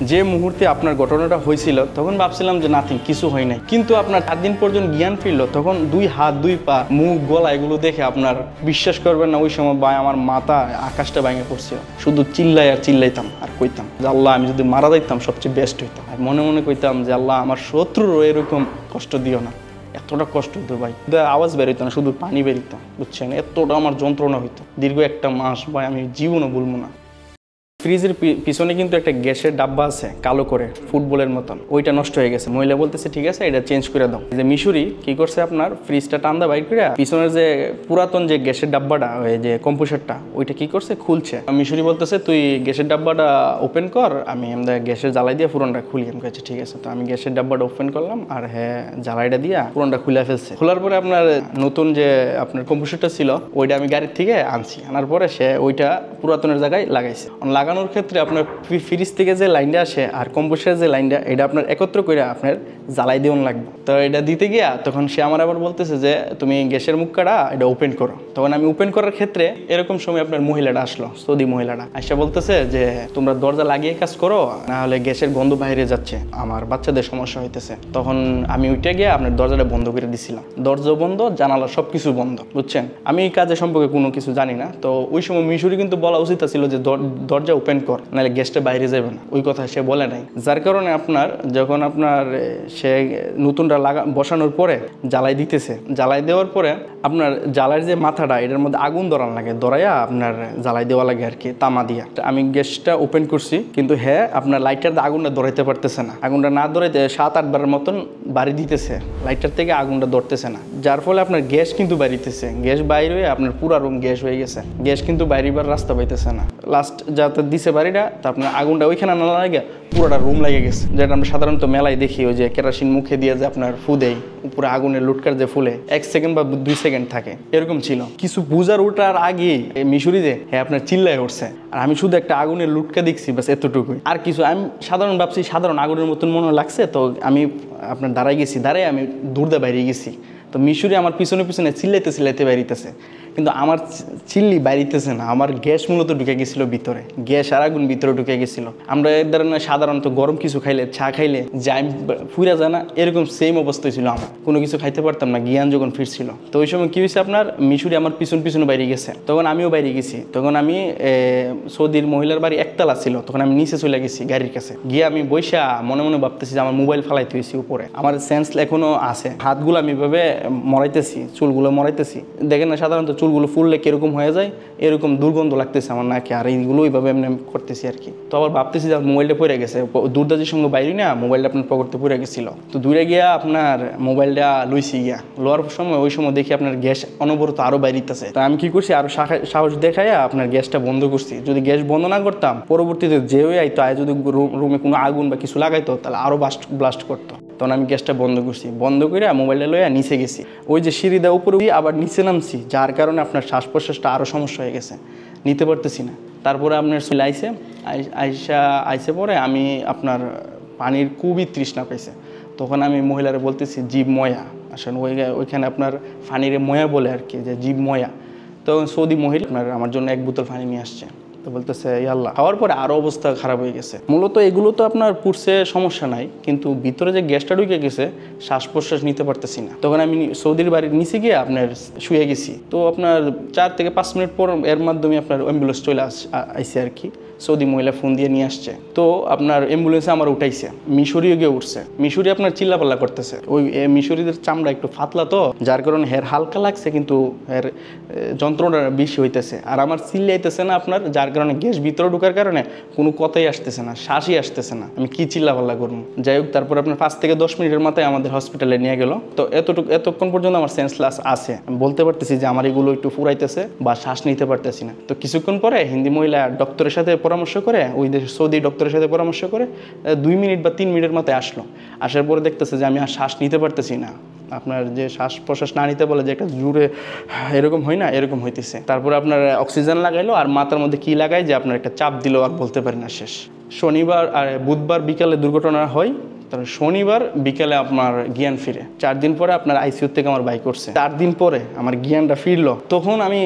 যে মুহূর্তে আপনার ঘটনাটা হয়েছিল তখন ভাবছিলাম যে নাথিং, কিছু হয় নাই, কিন্তু আপনার 4 দিন পর্যন্ত জ্ঞান ফিরলো, তখন 2 হাত 2 পা মুখ গলা এগুলো দেখে আপনার বিশ্বাস করবেন না, ওই সময় ভাই আমার মাথা আকাশটা ভেঙে পড়ছিল। শুধু চিল্লাই আর চিল্লাইতাম আর কইতাম যে আল্লাহ আমি যদি মারা যাইতাম সবচেয়ে বেস্ট হইতাম। আর মনে মনে কইতাম যে আল্লাহ আমার শত্রুরও এরকম কষ্ট দিও না। এতটা কষ্ট হতো ভাই, আওয়াজ বেরোতো না, শুধু পানি বেরোতো, বুঝছেন? এতটা আমার যন্ত্রণা হইতো দীর্ঘ 1 মাস ভাই, আমি জীবনও ভুলবো না। ফ্রিজের পিছনে কিন্তু একটা গ্যাসের ডাব্বা আছে কালো করে ফুটবলের মতন, ওইটা নষ্ট হয়ে গেছে। মহিলা বলতেছে ঠিক আছে এটা চেঞ্জ করে দাও। যে মিশরি কি করছে আপনার ফ্রিজটা টান্দা বাইর করে পিছনের যে পুরাতন যে গ্যাসের ডাব্বাটা, ওই যে কম্প্রেসারটা, ওইটা কি করছে খুলছে। মিশরি বলতেছে তুই গ্যাসের ডাব্বাটা ওপেন কর, আমি গ্যাসের জ্বালাই দিয়ে পুরনটা খুলি। আমি কাছে ঠিক আছে। তো আমি গ্যাসের ডাব্বাটা ওপেন করলাম আর হ্যাঁ জ্বালাইটা দিয়া পুরনটা খুলে ফেলছে। খোলার পরে আপনার নতুন যে আপনার কম্প্রেসারটা ছিল ওইটা আমি গাড়ির থেকে আনছি, আনার পরে সে ওইটা পুরাতনের জায়গায় লাগাইছে। লাগানোর ক্ষেত্রে আপনার ফ্রিজ থেকে যে লাইনটা আসে আর কম্প্রেসারের যে লাইনটা, এটা আপনার একত্র করে আপনার জ্বালাই দেওয়ান লাগবে। তো এটা দিতে গিয়া তখন সে আমার আবার বলতেছে যে তুমি গ্যাসের মুখটা এটা ওপেন করো। তখন আমি ওপেন করার ক্ষেত্রে এরকম সময় আপনার মহিলাটা আসলো, সৌদি মহিলাটা আসা বলতেছে যে তোমরা দরজা লাগিয়ে কাজ করো, না হলে গ্যাসের গন্ধ বাইরে যাচ্ছে, আমার বাচ্চাদের সমস্যা হইতেছে। তখন আমি উঠে গিয়ে আপনার দরজাটা বন্ধ করে দিছিলাম। দরজা বন্ধ, জানালা সবকিছু বন্ধ, বুঝছেন? আমি এই কাজের সম্পর্কে কোনো কিছু জানি না। তো ওই সময় মিশরি কিন্তু বলা উচিত ছিল যে দরজা ওপেন কর, নাহলে গ্যাসটা বাইরে যাবে না। ওই কথা সে বলে নাই, যার কারণে আপনার যখন আপনার সে নতুনটা বসানোর পরে জ্বালাই দিতেছে, জ্বালাই দেওয়ার পরে আপনার জ্বালার যে মাথাটা এটার মধ্যে আগুন ধরান লাগে, ধরাইয়া আপনার জ্বালাই দেওয়া লাগে আর কি তামা দিয়া। আমি গ্যাসটা ওপেন করছি, কিন্তু হ্যাঁ আপনার লাইটার আগুনটা ধরাইতে পারতেছে না। আগুনটা না ধরাইতে 7-8 বারের মতন বাড়ি দিতেছে, লাইটার থেকে আগুনটা ধরতেছে না, যার ফলে আপনার গ্যাস কিন্তু বাইরিতেছে। গ্যাস বাইরে হয়ে আপনার পুরা রুম গ্যাস হয়ে গেছে, গ্যাস কিন্তু বাইরেবার রাস্তা পাইতেছে না। লাস্ট যাতে দিছে বাড়িটা, তা আপনার আগুনটা ওইখানে না লাগে পুরোটা রুম লেগে গেছে। যেটা আমরা সাধারণত মেলায় দেখি, ওই যে কেরোসিন মুখে দিয়ে যে আপনার ফু দেয়, উপরে আগুনের লুটকার যে ফুলে 1 সেকেন্ড বা 2 সেকেন্ড থাকে, এরকম ছিল। কিছু বুঝার ওঠার আগে মিশরি যে হ্যাঁ আপনার চিল্লায় উঠছে, আর আমি শুধু একটা আগুনের লুটকা দেখছি, বাস এতটুকুই। আর কিছু আমি সাধারণ ভাবছি, সাধারণ আগুনের মতন মনে লাগছে। তো আমি আপনার দাঁড়াই গেছি, দাঁড়াই আমি দূরদা বাইরে গেছি। তো মিশরি আমার পিছনে পিছনে চিল্লাইতে বাইরিতেছে, কিন্তু আমার চিল্লি বাইরিতেছে না। আমার গ্যাস মূলত ঢুকে গেছিল ভিতরে, গ্যাস আর আগুন ভিতরে ঢুকে গেছিল। আমরা এই ধরনের সাধারণত গরম কিছু খাইলে, চা খাইলে যাই ফুরা যায় না, এরকম সেম অবস্থা ছিল আমার। কোনো কিছু খাইতে পারতাম না জ্ঞান যখন ফিরছিল। তো ওই সময় কি হয়েছে আপনার মিশরি আমার পিছনে বাইরে গেছে, তখন আমিও বাইরে গেছি। তখন আমি সৌদির মহিলার বাড়ি একতলা ছিল, তখন আমি নিচে চলে গেছি গাড়ির কাছে গিয়ে। আমি বৈশা মনে মনে ভাবতেছি যে আমার মোবাইল ফালাইতে হয়েছি উপরে, আমার সেন্স এখনো আছে। হাতগুলো আমি এভাবে মরাইতেছি, চুলগুলো মরাইতেছি। দেখেন না সাধারণত চুলগুলো ফুললে কিরকম হয়ে যায়, এরকম দুর্গন্ধ লাগতেছে আমার নাকি, আর এইগুলো ওইভাবে এমনি করতেছি আর কি। তো আবার ভাবতেছি যে মোবাইলটা পড়ে গেছে, দুর্দাজির সঙ্গে বাইরে না মোবাইলটা আপনার পকেটে পড়ে গেছিল। তো দূরে গিয়া আপনার মোবাইলটা লইছি, গিয়া লোয়ার সময় ওই সময় দেখি আপনার গ্যাস অনবরত আরো বাইরিতেছে। তো আমি কি করছি, আরো সাহস দেখাইয়া আপনার গ্যাসটা বন্ধ করছি। যদি গ্যাস বন্ধ না করতাম, পরবর্তীতে যে আইতো যদি রুমে কোনো আগুন বা কিছু লাগাইতো, তাহলে আরো ব্লাস্ট করতো। তখন আমি গ্যাসটা বন্ধ করছি, বন্ধ করে মোবাইলটা লইয়া নিচে গেছি। ওই যে সিঁড়ি দেওয়া উপরে আবার নিচে নামছি, যার কারণে আপনার শ্বাস প্রশ্বাসটা আরও সমস্যা হয়ে গেছে, নিতে পারতেছি না। তারপরে আপনার চলে আইসে পরে আমি আপনার পানির খুবই তৃষ্ণা পাইছে। তখন আমি মহিলারা বলতেছি জীব ময়া, আসলে ওইখানে আপনার পানির ময়া বলে আর কি, যে জীব ময়া। তখন সৌদি মহিলা আপনার আমার জন্য 1 বোতল পানি নিয়ে আসছে। তো বলতেছে আল্লাহ, খাওয়ার পরে আরও অবস্থা খারাপ হয়ে গেছে। মূলত এগুলো তো আপনার পুরসে সমস্যা নাই, কিন্তু ভিতরে যে গ্যাসটা ঢুকে গেছে, শ্বাস প্রশ্বাস নিতে পারতেছি না। তখন আমি সৌদির বাড়ির নিচে গিয়ে আপনার শুয়ে গেছি। তো আপনার 4 থেকে 5 মিনিট পর এর মাধ্যমে আপনার অ্যাম্বুলেন্স চলে আইসে আর কি। সৌদি মহিলা ফোন দিয়ে নিয়ে আসছে। তো আপনার অ্যাম্বুলেন্সে আমার উঠাইছে, মিশরিও গিয়ে উঠছে। মিশরি আপনার চিল্লাপাল্লা করতেছে। ওই মিশরিদের চামড়া একটু ফাতলা, তো যার কারণে হের হালকা লাগছে, কিন্তু এর যন্ত্রণা বেশি হইতেছে। আর আমার চিল্লাইতেছে না আপনার, যার কারণে গ্যাস ভিতরে ঢোকার কারণে কোনো কথাই আসতেছে না, শ্বাসই আসতেছে না। আমি কি চিল্লাপাল্লা করবো? যাই হোক, তারপর আপনার 5 থেকে 10 মিনিটের মাথায় আমাদের হসপিটালে নিয়ে গেল। তো এতক্ষণ পর্যন্ত আমার সেন্সলেস আছে, আমি বলতে পারতেছি যে আমার এগুলো একটু ফুরাইতেছে বা শ্বাস নিতে পারতেছি না। তো কিছুক্ষণ পরে হিন্দি মহিলা ডক্টরের সাথে পরামর্শ করে, ওই দেশের সৌদি ডক্টরের সাথে পরামর্শ করে 2 মিনিট বা 3 মিনিটের মাথায় আসলো। আসার পরে দেখতেছে যে আমি আর শ্বাস নিতে পারতেছি না। আপনার যে শ্বাস প্রশ্বাস না নিতে বলে যে একটা জুড়ে এরকম হয় না, এরকম হইতেছে। তারপরে আপনার অক্সিজেন লাগাইলো, আর মাথার মধ্যে কি লাগাই যে আপনার একটা চাপ দিল, আর বলতে পারি না শেষ। শনিবার আর বুধবার বিকালে দুর্ঘটনা হয়, তারপর শনিবার বিকেলে আপনার জ্ঞান ফিরে। 4 দিন পরে আপনার আইসিইউ থেকে আমার বাই করছে। 4 দিন পরে আমার জ্ঞানটা ফিরলো। তখন আমি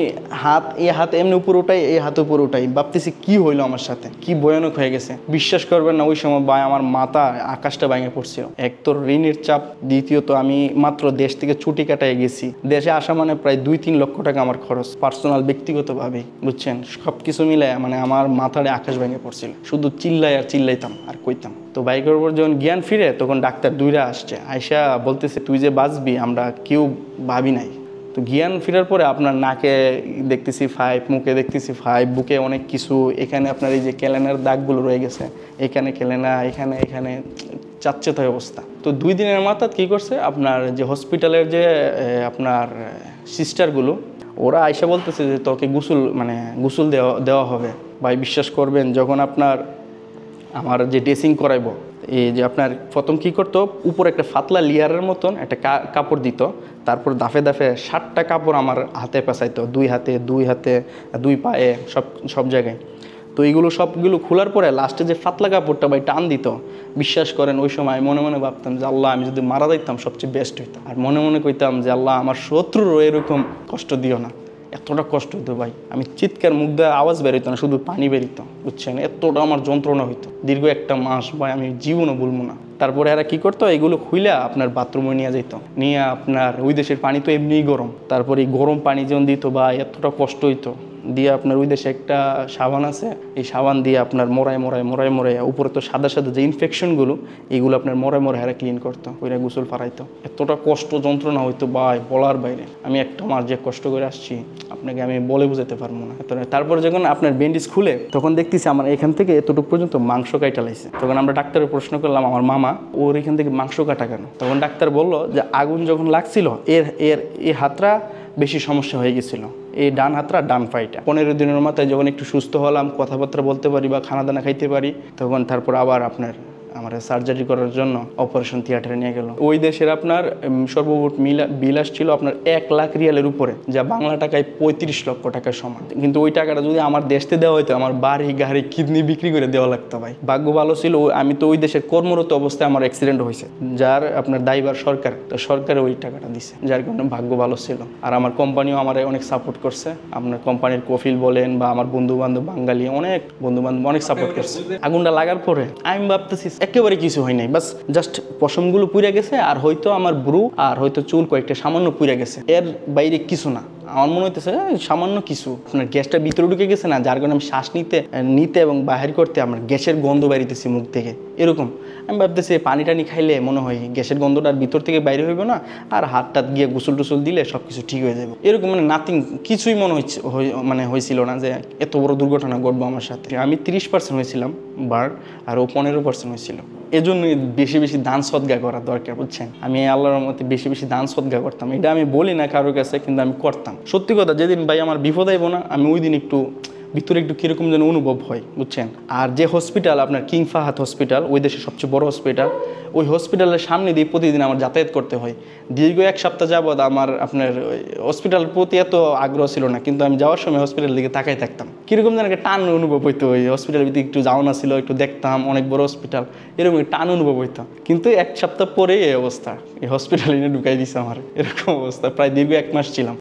এই হাত এমনি উপর উঠাই, এই হাত উপর উঠাই, ভাবতেছি কি হইলো আমার সাথে, কি ভয়ানক হয়ে গেছে। বিশ্বাস করবেন না, ওই সময় ভাই আমার মাথা আকাশটা ভেঙে পড়ছিল। এক তো ঋণের চাপ, দ্বিতীয়ত আমি মাত্র দেশ থেকে ছুটি কাটায় গেছি। দেশে আসা মানে প্রায় 2-3 লক্ষ টাকা আমার খরচ, পার্সোনাল ব্যক্তিগতভাবে, বুঝছেন। সব কিছু মিলে মানে আমার মাথায় আকাশ ভেঙে পড়ছিল। শুধু চিল্লাইতাম আর কইতাম। তো বাইকের উপর যখন জ্ঞান ফিরে তখন ডাক্তার দুইরা আসছে, আয়সা বলতেছে তুই যে বাঁচবি আমরা কেউ ভাবি নাই। তো জ্ঞান ফেরার পরে আপনার নাকে দেখতেছি 5, মুখে দেখতেছি 5, বুকে অনেক কিছু, এখানে আপনার এই যে ক্যালেনার দাগগুলো রয়ে গেছে, এখানে ক্যালেনা, এখানে চাচ্ছেতে অবস্থা। তো 2 দিনের মাথায় কী করছে আপনার যে হসপিটালের যে আপনার সিস্টারগুলো, ওরা আয়সা বলতেছে যে তোকে গোসল দেওয়া হবে। ভাই বিশ্বাস করবেন, যখন আমার যে ড্রেসিং করাইবো, এই যে আপনার প্রথম কী করতো, উপরে একটা পাতলা লেয়ারের মতন একটা কাপড় দিত, তারপর দাফে 7টা কাপড় আমার হাতে পেঁচাইতো, 2 হাতে 2 পায়ে সব জায়গায়। তো এইগুলো সবগুলো খোলার পরে লাস্টে যে পাতলা কাপড়টা ভাই টান দিত। বিশ্বাস করেন ওই সময় মনে মনে ভাবতাম যে আল্লাহ আমি যদি মারা যাইতাম সবচেয়ে বেস্ট হইতাম। আর মনে মনে কইতাম যে আল্লাহ আমার শত্রুরও এরকম কষ্ট দিও না। এতটা কষ্ট হইতো ভাই, আমি চিৎকার, মুখ দিয়ে আওয়াজ বেরোতো না, শুধু পানি বেরোতো, বুঝছেন। এতটা আমার যন্ত্রণা হইতো দীর্ঘ 1 মাস ভাই, আমি জীবনও ভুলবো না। তারপরে এরা কী করতো, এগুলো খুইলা আপনার বাথরুমে নিয়ে যেত, নিয়ে আপনার ওই দেশের পানি তো এমনিই গরম, তারপরে এই গরম পানি যখন দিত ভাই এতটা কষ্ট হইতো। দিয়ে আপনার ওই দেশে একটা সাবান আছে, এই সাবান দিয়ে আপনার মরায় উপরে তো সাদা যে ইনফেকশনগুলো, এইগুলো আপনার মরায় হারা ক্লিন করতো, ওইরা গোসল ফারাইতো। এতটা কষ্ট যন্ত্রণা হইতো ভাই বলার বাইরে। আমি 1 মাস যে কষ্ট করে আসছি আপনাকে আমি বলে বুঝাতে পারবো না। তারপরে যখন আপনার ব্যান্ডেজ খুলে তখন দেখতেছি আমার এখান থেকে এতটুকু পর্যন্ত মাংস কাটা লাইছে। তখন আমরা ডাক্তারের প্রশ্ন করলাম, আমার মামা, ওর এখান থেকে মাংস কাটা কেন? তখন ডাক্তার বললো যে আগুন যখন লাগছিল এই হাতটা বেশি সমস্যা হয়ে গেছিল, এই ডান হাতটা, ডান পাইটা। 15 দিনের মাথায় যখন একটু সুস্থ হলাম, কথাবার্তা বলতে পারি বা খানা দানা খাইতে পারি, তখন তারপর আবার আপনার আমার সার্জারি করার জন্য অপারেশন থিয়েটারে নিয়ে গেল। ওই দেশের আপনার সর্বমোট বিল আসছিল আপনার 1 লাখ রিয়ালের উপরে, যা বাংলা টাকায় 35 লক্ষ টাকার সমান। কিন্তু ওই টাকাটা যদি আমার দেশে দেওয়া হইতো, আমার বাড়ি গাড়ি কিডনি বিক্রি করে দেওয়া লাগতো ভাই। ভাগ্য ভালো ছিল আমি তো ওই দেশের কর্মরত অবস্থায় আমার অ্যাক্সিডেন্ট হয়েছে, যার আপনার দায়ভার সরকার, তো সরকারে ওই টাকাটা দিছে, যার কারণে ভাগ্য ভালো ছিল। আর আমার কোম্পানিও আমার অনেক সাপোর্ট করছে, আপনার কোম্পানির কফিল বলেন বা আমার বন্ধুবান্ধব বাঙালি অনেক বন্ধুবান্ধব অনেক সাপোর্ট করছে। আগুনটা লাগার পরে আমি ভাবতেছি একেবারে কিছু হয় নাই, বাস জাস্ট পশমগুলো পুড়ে গেছে, আর হয়তো আমার ব্রু আর হয়তো চুল কয়েকটা সামান্য পুড়ে গেছে, এর বাইরে কিছু না। আমার মনে হইতেছে সামান্য কিছু, আপনার গ্যাসটা ভিতরে ঢুকে গেছে না, যার কারণে আমি শ্বাস নিতে এবং বাহির করতে আমার গ্যাসের গন্ধ বেরিতেছি মুখ থেকে, এরকম। আমি ভাবতেছি পানি টানি খাইলে মনে হয় গ্যাসের গন্ধটা ভিতর থেকে বাইরে হইবে না, আর হাত টাত গিয়ে গোসল টোসল দিলে সব কিছু ঠিক হয়ে যাবে, এরকম। নাথিং, কিছুই হয়েছিল না যে এত বড় দুর্ঘটনা ঘটবো আমার সাথে। আমি 30% হয়েছিলাম বার, আর ও 15% হয়েছিল। এজন্য বেশি দান সদগা করা দরকার, বুঝছেন। আমি আল্লাহর রহমতে বেশি দান সদগা করতাম, এটা আমি বলি না কারোর কাছে, কিন্তু আমি করতাম। সত্যি কথা, যেদিন ভাই আমার বিপদ আইব না, আমি ওই দিন একটু ভিতরে একটু কীরকম যেন অনুভব হয়, বুঝছেন। আর যে হসপিটাল আপনার কিং ফাহাদ হসপিটাল, ওই দেশের সবচেয়ে বড় হসপিটাল, ওই হসপিটালের সামনে দিয়ে প্রতিদিন আমার যাতায়াত করতে হয়। দীর্ঘ 1 সপ্তাহ যাবৎ আমার আপনার হসপিটালের প্রতি এত আগ্রহ ছিল না, কিন্তু আমি যাওয়ার সময় হসপিটালের দিকে তাকাই থাকতাম, কীরকম যেন একটা টান অনুভব হইতো। ওই হসপিটালের ভিতরে একটু যাওয়া না ছিল, একটু দেখতাম, অনেক বড় হসপিটাল, এরকম টান অনুভব হইতো। কিন্তু 1 সপ্তাহ পরেই এই অবস্থা, এই হসপিটালে ঢুকাই দিছে আমার, এরকম অবস্থা। প্রায় দীর্ঘ 1 মাস ছিলাম।